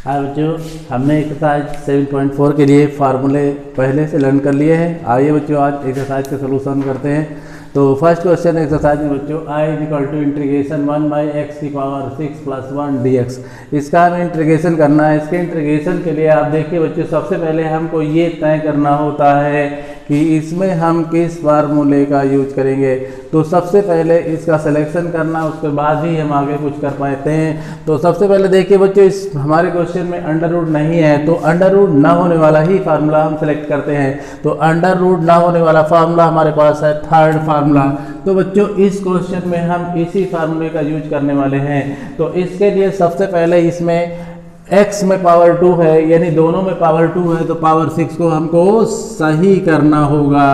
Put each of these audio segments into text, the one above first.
अब जो हमने एक्सरसाइज 7.4 के लिए फार्मूले पहले से लर्न कर लिए हैं। आइए बच्चों आज एक्सरसाइज का सलूशन करते हैं। तो फर्स्ट क्वेश्चन एक्सरसाइज में बच्चों I equal to integration 1/x⁻⁶ + 1 dx। इसका हमें इंटीग्रेशन करना है। इसके इंटीग्रेशन के लिए आप देखिए बच्चों, सबसे पहले हमको ये तय करना होता है कि इसमें हम किस फार्मूले का यूज करेंगे। तो सबसे पहले इसका सिलेक्शन करना, उसके बाद ही हम आगे कुछ कर पाते हैं। तो सबसे पहले देखिए बच्चों, इस हमारे क्वेश्चन में अंडर रूट नहीं है, तो अंडर रूट ना होने वाला ही फार्मूला हम सेलेक्ट करते हैं। तो अंडर रूट ना होने वाला फार्मूला हमारे पास है थर्ड फार्मूला। तो बच्चों इस क्वेश्चन में हम इसी फार्मूले का यूज करने वाले हैं। तो इसके लिए सबसे पहले इसमें x में पावर 2 है, यानी दोनों में पावर 2 है, तो पावर 6 को हमको सही करना होगा।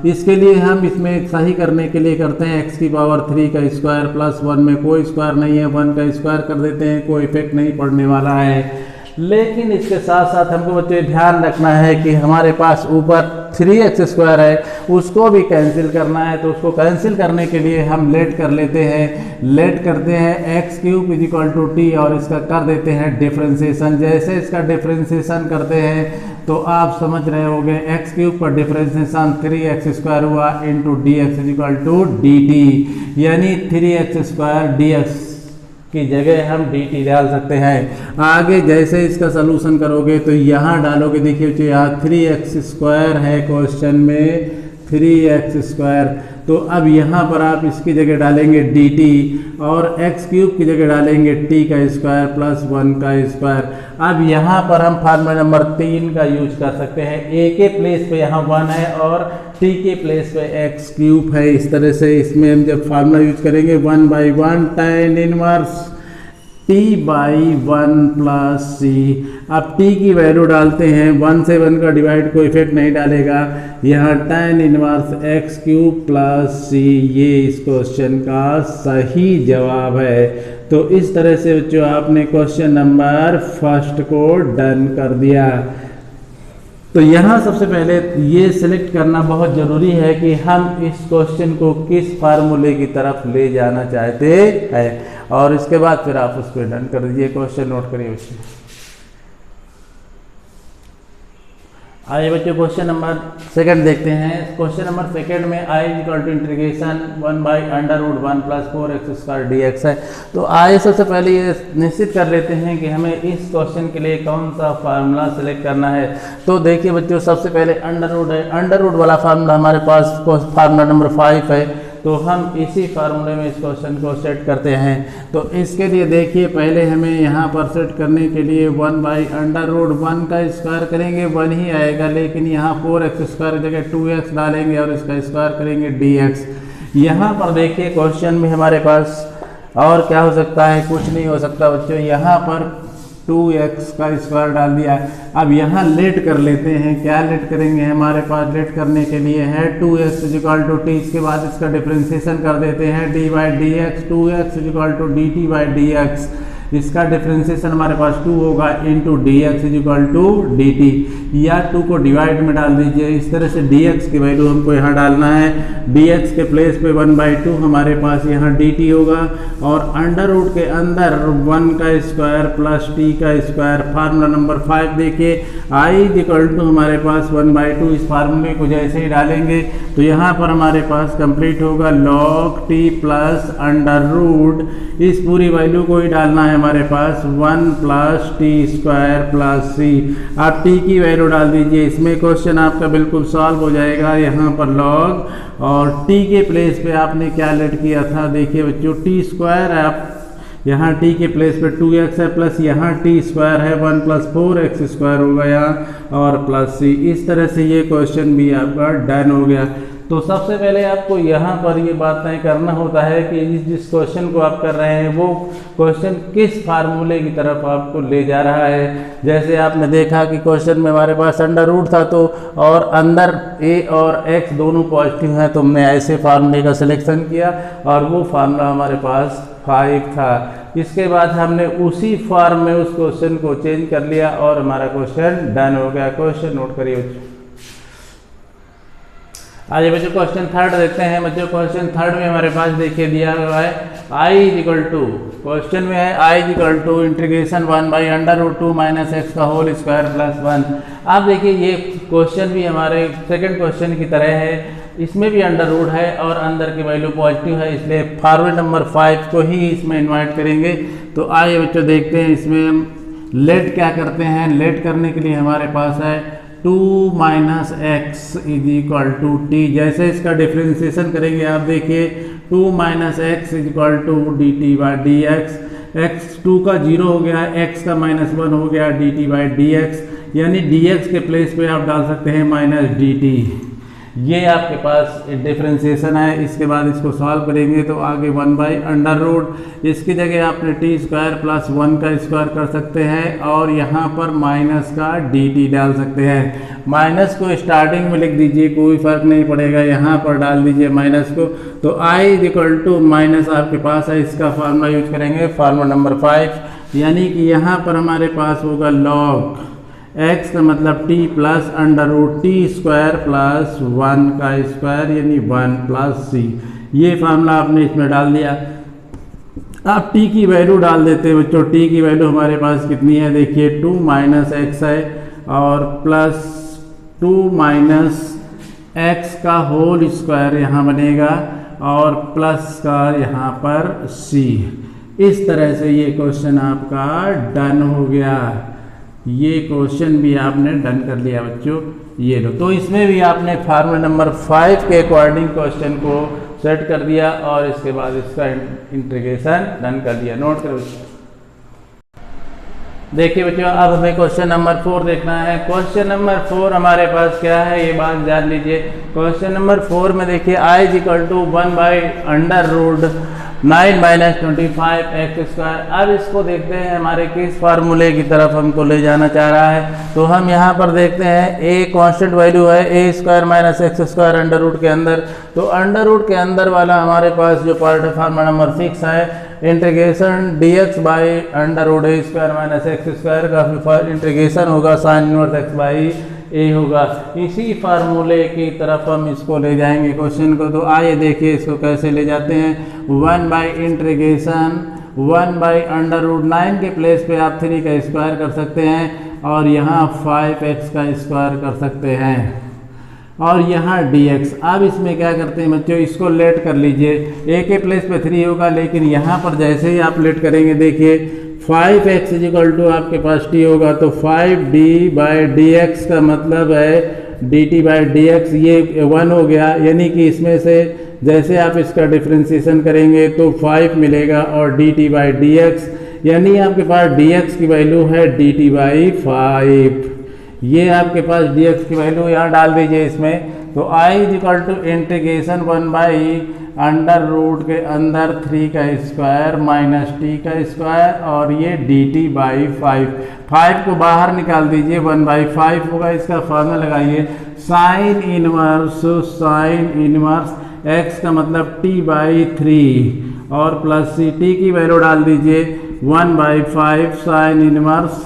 इसके लिए हम इसमें सही करने के लिए करते हैं x की पावर 3 का स्क्वायर प्लस 1 में कोई स्क्वायर नहीं है, 1 का स्क्वायर कर देते हैं, कोई इफेक्ट नहीं पड़ने वाला है। लेकिन इसके साथ साथ हमको बच्चे ध्यान रखना है कि हमारे पास ऊपर 3x² है, उसको भी कैंसिल करना है। तो उसको कैंसिल करने के लिए हम लेट कर लेते हैं, लेट करते हैं x³ = t और इसका कर देते हैं डिफरेंशिएशन। जैसे इसका डिफरेंशिएशन करते हैं तो आप समझ रहे होंगे x³ का डिफरेंशिएशन 3x² हुआ इंटू dx = dt, यानी 3x² dx की जगह हम dt डाल सकते हैं। आगे जैसे इसका सलूशन करोगे तो यहाँ डालोगे, देखिए बच्चों यहाँ 3x² है क्वेश्चन में 3x²। तो अब यहाँ पर आप इसकी जगह डालेंगे dt और x³ की जगह डालेंगे t का स्क्वायर प्लस 1 का स्क्वायर। अब यहाँ पर हम फार्मूला नंबर 3 का यूज कर सकते हैं। a के प्लेस पे यहाँ 1 है और t के प्लेस पे x³ है। इस तरह से इसमें हम जब फार्मूला यूज करेंगे 1/1 tan inverse t/1 plus c। अब t की वैल्यू डालते हैं, 1 से 1 का डिवाइड कोई इफेक्ट नहीं डालेगा। यहाँ tan inverse x³ plus c, ये इस क्वेश्चन का सही जवाब है। तो इस तरह से बच्चों आपने क्वेश्चन नंबर फर्स्ट को डन कर दिया। तो यहाँ सबसे पहले ये सिलेक्ट करना बहुत ज़रूरी है कि हम इस क्वेश्चन को किस फार्मूले की तरफ ले जाना चाहते हैं, और इसके बाद फिर आप उस पर डन कर दीजिए। क्वेश्चन नोट करिए बच्चों। आइए बच्चों क्वेश्चन नंबर सेकंड देखते हैं। क्वेश्चन नंबर सेकंड में I equal to integration 1/√1 + 4x² dx है। तो आइए सबसे पहले ये निश्चित कर लेते हैं कि हमें इस क्वेश्चन के लिए कौन सा फार्मूला सेलेक्ट करना है। तो देखिए बच्चों, सबसे पहले अंडर रूट है। अंडर रूट वाला फार्मूला हमारे पास फार्मूला नंबर 5 है, तो हम इसी फार्मूले में इस क्वेश्चन को सेट करते हैं। तो इसके लिए देखिए पहले हमें यहाँ पर सेट करने के लिए 1/√1 का स्क्वायर करेंगे, 1 ही आएगा, लेकिन यहाँ 4x² जगह 2x डालेंगे और इसका स्क्वायर करेंगे dx। यहाँ पर देखिए क्वेश्चन में हमारे पास और क्या हो सकता है, कुछ नहीं हो सकता बच्चों। यहाँ पर 2x का स्क्वायर डाल दिया। अब यहाँ लेट कर लेते हैं। क्या लेट करेंगे, हमारे पास लेट करने के लिए है 2x = t। इसके बाद इसका डिफरेंशिएशन कर देते हैं d/dx, 2x = dt/dx। इसका डिफरेंशिएशन हमारे पास 2 होगा इंटू dx = dt, या 2 को डिवाइड में डाल दीजिए। इस तरह से dx की वैल्यू हमको यहाँ डालना है। dx के प्लेस पे 1/2 हमारे पास यहाँ dt होगा, और अंडर रूट के अंदर 1 का स्क्वायर प्लस t का स्क्वायर। फार्मूला नंबर 5 देखिए, i = हमारे पास 1/2। इस फार्मूले को जैसे ही डालेंगे तो यहाँ पर हमारे पास कंप्लीट होगा log t plus under root. इस पूरी वैल्यू को ही डालना है हमारे पास 1 + t² प्लस c। आप t की वैल्यू डाल दीजिए। इसमें क्वेश्चन आपका बिल्कुल सॉल्व हो जाएगा। यहाँ पर log और t के प्लेस पे आपने क्या लेट किया था, देखिए बच्चों t² है। आप यहाँ t के प्लेस पे 2x है, प्लस यहाँ t² है, 1 + 4x² होगा यहाँ, और प्लस c। इस तरह से ये क्वेश्चन भी आपका डन हो गया। तो सबसे पहले आपको यहाँ पर ये बात तय करना होता है कि जिस क्वेश्चन को आप कर रहे हैं वो क्वेश्चन किस फार्मूले की तरफ आपको ले जा रहा है। जैसे आपने देखा कि क्वेश्चन में हमारे पास अंडर रूट था, तो और अंदर a और x दोनों पॉजिटिव हैं, तो हमने ऐसे फार्मूले का सिलेक्शन किया और वो फार्मूला हमारे पास 5 था। इसके बाद हमने उसी फॉर्म में उस क्वेश्चन को चेंज कर लिया और हमारा क्वेश्चन डन हो गया। क्वेश्चन नोट करिए बच्चों। आइए बच्चों क्वेश्चन थर्ड देखते हैं। बच्चों क्वेश्चन थर्ड में हमारे पास देखिए दिया हुआ है i = क्वेश्चन में है I is equal to integration 1/√2 minus x का होल स्क्वायर प्लस 1। आप देखिए ये क्वेश्चन भी हमारे सेकंड क्वेश्चन की तरह है, इसमें भी अंडर रूट है और अंदर की वैल्यू पॉजिटिव है, इसलिए फॉर्मूला नंबर 5 को ही इसमें इन्वाइट करेंगे। तो आइए बच्चों देखते हैं इसमें हम लेट क्या करते हैं। लेट करने के लिए हमारे पास है 2 minus x is equal to t. जैसे इसका डिफ्रेंसिएशन करेंगे आप देखिए 2 minus x is equal to d t by d x. X 2 का 0 हो गया, एक्स का -1 हो गया D t by d x, यानी डी एक्स के प्लेस पे आप डाल सकते हैं माइनस डी टी। ये आपके पास डिफ्रेंसिएशन है। इसके बाद इसको सॉल्व करेंगे तो आगे 1/√, इसकी जगह आपने टी स्क्वायर प्लस 1 का स्क्वायर कर सकते हैं और यहाँ पर माइनस का dt डाल सकते हैं। माइनस को स्टार्टिंग में लिख दीजिए, कोई फर्क नहीं पड़ेगा, यहाँ पर डाल दीजिए माइनस को। तो i is equal to minus आपके पास है, इसका फार्मूला यूज करेंगे फार्मूला नंबर 5, यानी कि यहाँ पर हमारे पास होगा log x का मतलब t plus √t square plus 1 का स्क्वायर यानी 1 प्लस c। ये फार्मूला आपने इसमें डाल दिया। आप t की वैल्यू डाल देते हैं बच्चों। t की वैल्यू हमारे पास कितनी है देखिए 2 माइनस एक्स है और प्लस 2 माइनस एक्स का होल स्क्वायर यहाँ बनेगा और प्लस का यहाँ पर c। इस तरह से ये क्वेश्चन आपका डन हो गया। ये क्वेश्चन भी आपने डन कर लिया बच्चों, ये लो। तो इसमें भी आपने फार्मूला नंबर 5 के अकॉर्डिंग क्वेश्चन को सेट कर दिया और इसके बाद इसका इंटीग्रेशन डन कर दिया। नोट करो देखिए बच्चों, अब हमें क्वेश्चन नंबर 4 देखना है। क्वेश्चन नंबर 4 हमारे पास क्या है ये बात जान लीजिए। क्वेश्चन नंबर 4 में देखिए i is equal to 1/√9 minus 25 x square. अब इसको देखते हैं हमारे किस फार्मूले की तरफ हमको ले जाना चाह रहा है। तो हम यहाँ पर देखते हैं a कांस्टेंट वैल्यू है a square minus x square under root के अंदर। तो अंडर रूट के अंदर वाला हमारे पास जो पार्ट है फार्मूला नंबर 6 है integration dx by √a square minus x square का इंटीग्रेशन होगा साइन इनवर्स x बाई ए होगा। इसी फार्मूले की तरफ हम इसको ले जाएंगे क्वेश्चन को। तो आइए देखिए इसको कैसे ले जाते हैं। 1/√9 के प्लेस पे आप 3 का स्क्वायर कर सकते हैं और यहाँ 5x का स्क्वायर कर सकते हैं और यहाँ dx। अब इसमें क्या करते हैं बच्चों, इसको लेट कर लीजिए। a के प्लेस पे 3 होगा, लेकिन यहाँ पर जैसे ही आप लेट करेंगे देखिए 5x इज इक्वल टू आपके पास t होगा तो 5d बाई dx का मतलब है dt बाई dx, ये 1 हो गया। यानी कि इसमें से जैसे आप इसका डिफ्रेंसिएशन करेंगे तो 5 मिलेगा और dt बाई dx, यानी आपके पास dx की वैल्यू है dt बाई 5। ये आपके पास dx की वैल्यू यहाँ डाल दीजिए इसमें। तो i is equal to integration 1/√रूट के अंदर 3 का स्क्वायर माइनस t का स्क्वायर और ये dt बाई 5 को बाहर निकाल दीजिए 1/5 होगा। इसका फार्मूला लगाइए साइन इनवर्स x का मतलब t बाई 3 और प्लस c। t की वैल्यू डाल दीजिए 1/5 साइन इनवर्स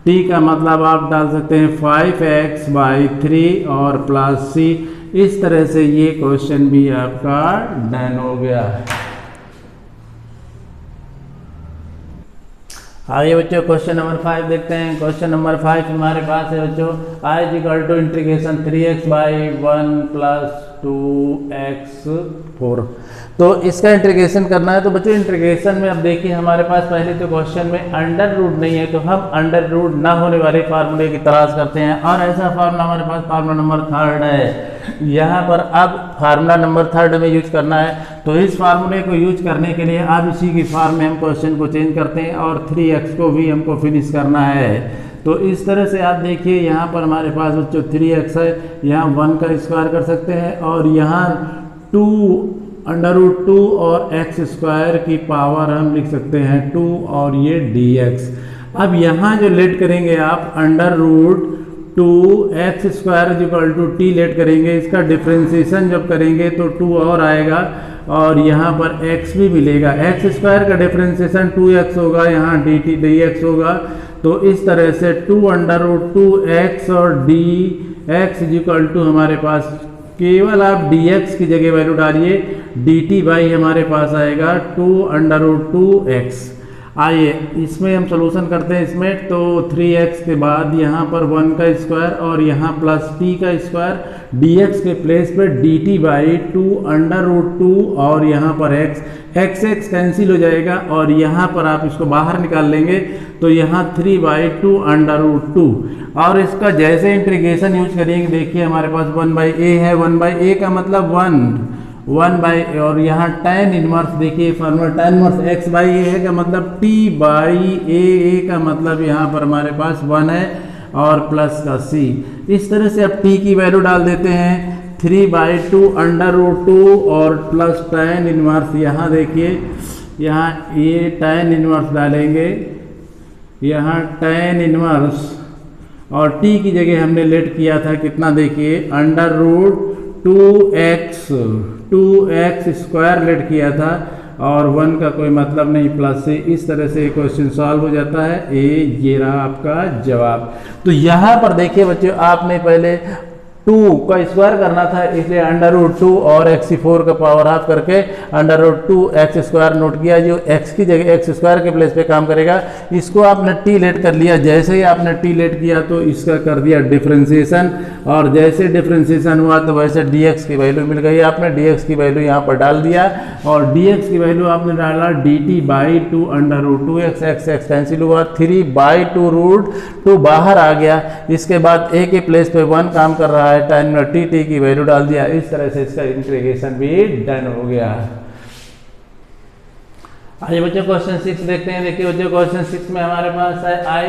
t का मतलब आप डाल सकते हैं 5x बाई 3 और प्लस c। इस तरह से ये क्वेश्चन भी आपका डन हो गया। आइए बच्चों क्वेश्चन नंबर 5 देखते हैं। क्वेश्चन नंबर 5 हमारे पास है बच्चों i is equal to integration 3x by 1 plus 2x4। तो इसका इंटीग्रेशन करना है। तो बच्चों इंटीग्रेशन में अब देखिए हमारे पास पहले तो क्वेश्चन में अंडर रूट नहीं है, तो हम अंडर रूट ना होने वाले फार्मूले की तलाश करते हैं और ऐसा फार्मूला हमारे पास फार्मूला नंबर 3 है। यहाँ पर अब फार्मूला नंबर 3 में यूज करना है। तो इस फार्मूले को यूज करने के लिए अब इसी की फॉर्म में हम क्वेश्चन को चेंज करते हैं और 3x को भी हमको फिनिश करना है। तो इस तरह से आप देखिए यहाँ पर हमारे पास बच्चों 3x है, यहाँ 1 का स्क्वायर कर सकते हैं और यहाँ 2√2 और x स्क्वायर की पावर हम लिख सकते हैं 2 और ये dx। अब यहाँ जो लेट करेंगे आप √2x square is equal to t let करेंगे। इसका डिफ्रेंसिएशन जब करेंगे तो 2 और आएगा और यहाँ पर x भी मिलेगा। x स्क्वायर का डिफ्रेंसिएशन 2x होगा, यहाँ dt dx होगा। तो इस तरह से 2√2x और dx इज इक्वल टू हमारे पास केवल आप dx की जगह वैल्यू डालिए, dt बाई हमारे पास आएगा 2√2x। आइए इसमें हम सॉल्यूशन करते हैं इसमें, तो 3x के बाद यहाँ पर 1 का स्क्वायर और यहाँ प्लस t का स्क्वायर, dx के प्लेस पे dt बाई 2√2 और यहाँ पर x कैंसिल हो जाएगा और यहाँ पर आप इसको बाहर निकाल लेंगे तो यहाँ 3/2√2 और इसका जैसे इंटीग्रेशन यूज करेंगे देखिए हमारे पास 1/a है, 1/a का मतलब 1 और यहाँ tan इनवर्स देखिए फॉर्मूला tan इनवर्स x/a है का मतलब t/a का मतलब यहाँ पर हमारे पास 1 है और प्लस का c। इस तरह से अब t की वैल्यू डाल देते हैं 3/2√2 और प्लस tan इनवर्स, यहाँ देखिए यहाँ ये tan इनवर्स डालेंगे, यहाँ tan इनवर्स और t की जगह हमने लेट किया था कितना देखिए √2x स्क्वायर लेट किया था और 1 का कोई मतलब नहीं प्लस से। इस तरह से क्वेश्चन सॉल्व हो जाता है। ये रहा आपका जवाब। तो यहाँ पर देखिए बच्चों आपने पहले 2 का स्क्वायर करना था इसलिए √2 और x4 का पावर हाफ करके √2x स्क्वायर नोट किया, जो x की जगह x स्क्वायर के प्लेस पे काम करेगा। इसको आपने t लेट कर लिया, जैसे ही आपने t लेट किया तो इसका कर दिया डिफ्रेंसिएशन और जैसे डिफ्रेंसिएशन हुआ तो वैसे dx की वैल्यू मिल गई। आपने dx की वैल्यू यहाँ पर डाल दिया और dx की वैल्यू आपने डाला dt by 2√2x, x cancel हुआ, 3/2√2 बाहर आ गया। इसके बाद a के प्लेस पे 1 काम कर रहा है, tan में t की वैल्यू डाल दिया। इस तरह से इसका इंटीग्रेशन भी डन हो गया। आइए बच्चों क्वेश्चन 6 देखते हैं। देखिए बच्चों क्वेश्चन 6 में हमारे पास है i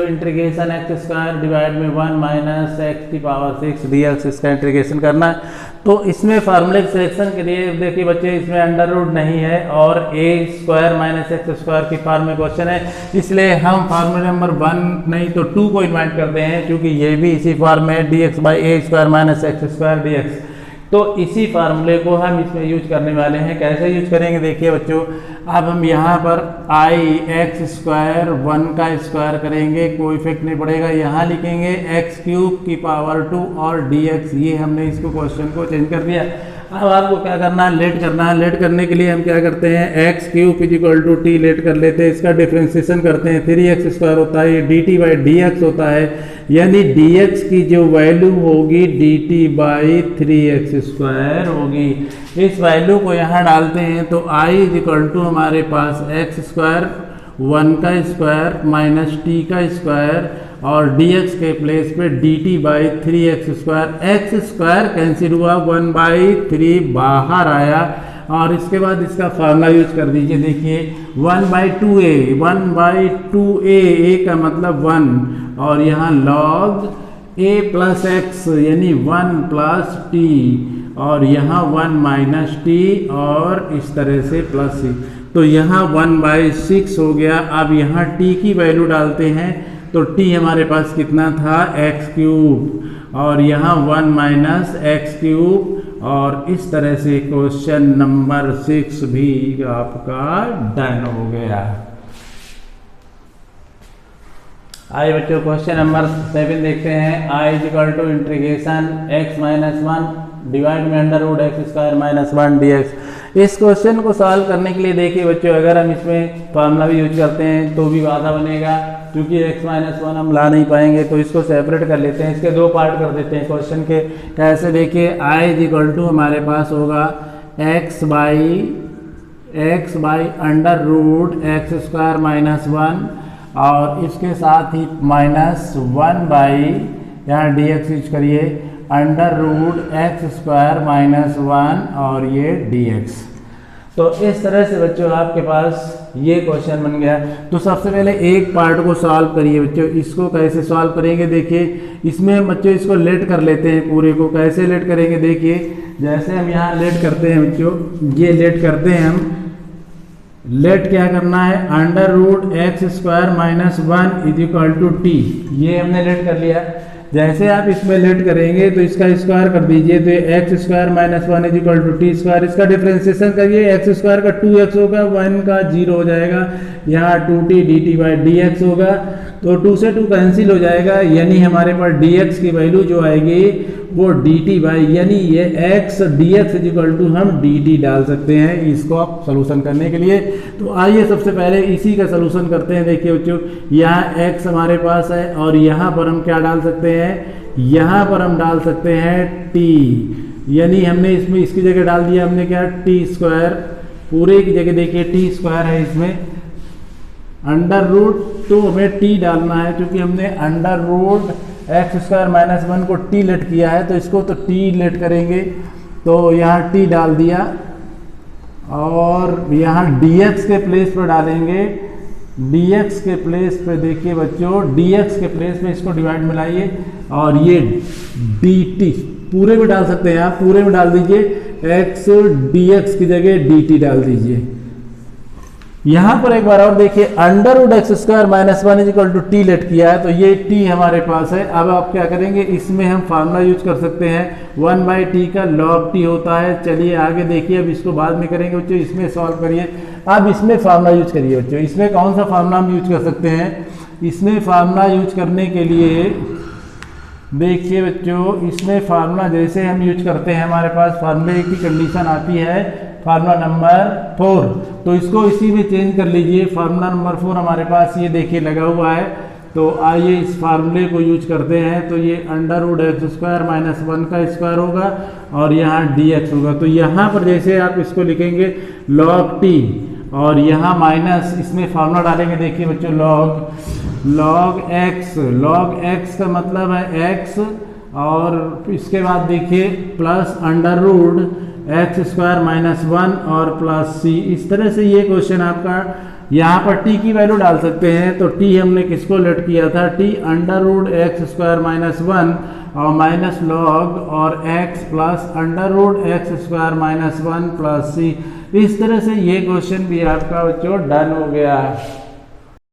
integration x square divide में 1 माइनस x की पावर 6 dx, इसका इंटीग्रेशन करना है। तो इसमें फार्मूले सिलेक्शन के लिए देखिए बच्चे इसमें अंडर रूट नहीं है और a square minus x square की फॉर्म में क्वेश्चन है, इसलिए हम फार्मूला नंबर 1 नहीं तो 2 को इन्वाइट करते हैं क्योंकि ये भी इसी फॉर्म में dx by a square minus x square dx। तो इसी फार्मूले को हम इसमें यूज करने वाले हैं। कैसे यूज करेंगे देखिए बच्चों, अब हम यहाँ पर x स्क्वायर 1 का स्क्वायर करेंगे, कोई इफेक्ट नहीं पड़ेगा, यहाँ लिखेंगे x³ की पावर 2 और dx। ये हमने इसको क्वेश्चन को चेंज कर दिया। अब आपको क्या करना है, लेट करना है। लेट करने के लिए हम क्या करते हैं, x³ = t लेट कर लेते हैं, इसका डिफ्रेंसिएशन करते हैं, 3x स्क्वायर होता है, ये dt बाई dx होता है, यानी dx की जो वैल्यू होगी dt बाई 3x स्क्वायर होगी। इस वैल्यू को यहाँ डालते हैं तो i हमारे पास x स्क्वायर 1 का स्क्वायर माइनस t का स्क्वायर और dx के प्लेस पे dt by 3x square, x square cancel हुआ, 1/3 बाहर आया और इसके बाद इसका फार्मूला यूज कर दीजिए। देखिए 1/2a, 1/2a, a का मतलब 1 और यहाँ log a प्लस x यानी 1 प्लस t और यहाँ 1 माइनस t और इस तरह से प्लस c। तो यहाँ 1/6 हो गया। अब यहाँ t की वैल्यू डालते हैं तो t हमारे पास कितना था, x³ और यहाँ 1 माइनस x³ और इस तरह से क्वेश्चन नंबर 6 भी आपका डन हो गया। आइए बच्चों क्वेश्चन नंबर 7 देखते हैं। i integration x minus 1 divide में √x स्क्वायर माइनस 1 dx। इस क्वेश्चन को सॉल्व करने के लिए देखिए बच्चों, अगर हम इसमें फार्मूला भी यूज करते हैं तो भी बाधा बनेगा क्योंकि x माइनस 1 हम ला नहीं पाएंगे, तो इसको सेपरेट कर लेते हैं, इसके 2 पार्ट कर देते हैं क्वेश्चन के। कैसे देखिए, i हमारे पास होगा x by √x square minus 1 और इसके साथ ही माइनस 1 बाई यहाँ dx यूज करिए √x स्क्वायर माइनस 1 और ये dx। तो इस तरह से बच्चों आपके पास ये क्वेश्चन बन गया। तो सबसे पहले एक पार्ट को सॉल्व करिए बच्चों। इसको कैसे सॉल्व करेंगे देखिए, इसमें बच्चों इसको लेट कर लेते हैं पूरे को। कैसे लेट करेंगे देखिए, जैसे हम यहाँ लेट करते हैं बच्चों, ये लेट करते हैं हम। लेट क्या करना है, √x स्क्वायर माइनस 1 = t, ये हमने लेट कर लिया। जैसे आप इसमें लेट करेंगे तो इसका स्क्वायर कर दीजिए तो x square minus 1 = t square. इसका डिफ्रेंसिएशन करिए, x स्क्वायर का 2x होगा, 1 का 0 हो जाएगा, यहाँ 2t dt बाई dx होगा। तो 2 से 2 कैंसिल हो जाएगा, यानी हमारे पास dx की वैल्यू जो आएगी वो dt बाई, यानी ये x dx इजिकल टू हम dt डाल सकते हैं इसको आप सोल्यूशन करने के लिए। तो आइए सबसे पहले इसी का सोल्यूशन करते हैं। देखिए बच्चों, यहाँ x हमारे पास है और यहाँ पर हम क्या डाल सकते हैं, यहाँ पर हम डाल सकते हैं t, यानी हमने इसमें इसकी जगह डाल दिया हमने क्या, टी स्क्वायर, पूरे की जगह देखिए टी स्क्वायर है, इसमें अंडर रूट तो हमें टी डालना है, क्योंकि हमने under root x square minus 1 को टी लेट किया है, तो इसको तो टी लेट करेंगे, तो यहाँ टी डाल दिया और यहाँ dx के प्लेस पर डालेंगे, dx के प्लेस पे देखिए बच्चों, dx के प्लेस पे इसको डिवाइड मिलाइए और ये dt पूरे में डाल सकते हैं आप, पूरे में डाल दीजिए, x dx की जगह dt डाल दीजिए। यहाँ पर एक बार और देखिए, under root x square minus 1 equal to t let किया है, तो ये t हमारे पास है। अब आप क्या करेंगे, इसमें हम फार्मूला यूज कर सकते हैं, 1 बाई टी का log t होता है। चलिए आगे देखिए, अब इसको बाद में करेंगे बच्चों, इसमें सॉल्व करिए। अब इसमें फार्मूला यूज करिए बच्चों, इसमें कौन सा फार्मूला हम यूज कर सकते हैं, इसमें फार्मूला यूज करने के लिए देखिए बच्चों, इसमें फार्मूला जैसे हम यूज करते हैं, हमारे पास फार्मूले की कंडीशन आती है फार्मूला नंबर 4, तो इसको इसी में चेंज कर लीजिए। फार्मूला नंबर 4 हमारे पास ये देखिए लगा हुआ है, तो आइए इस फार्मूले को यूज करते हैं। तो ये under root x square minus 1 का स्क्वायर होगा और यहाँ dx होगा। तो यहाँ पर जैसे आप इसको लिखेंगे log t और यहाँ माइनस, इसमें फार्मूला डालेंगे, देखिए बच्चों log x का मतलब है x, और इसके बाद देखिए plus under root x square minus 1 और प्लस c। इस तरह से ये क्वेश्चन आपका, यहाँ पर t की वैल्यू डाल सकते हैं, तो t हमने किसको लेट किया था, t under root x square minus 1 और माइनस लॉग और x plus under root x square minus 1 plus c। इस तरह से ये क्वेश्चन भी आपका बच्चों डन हो गया।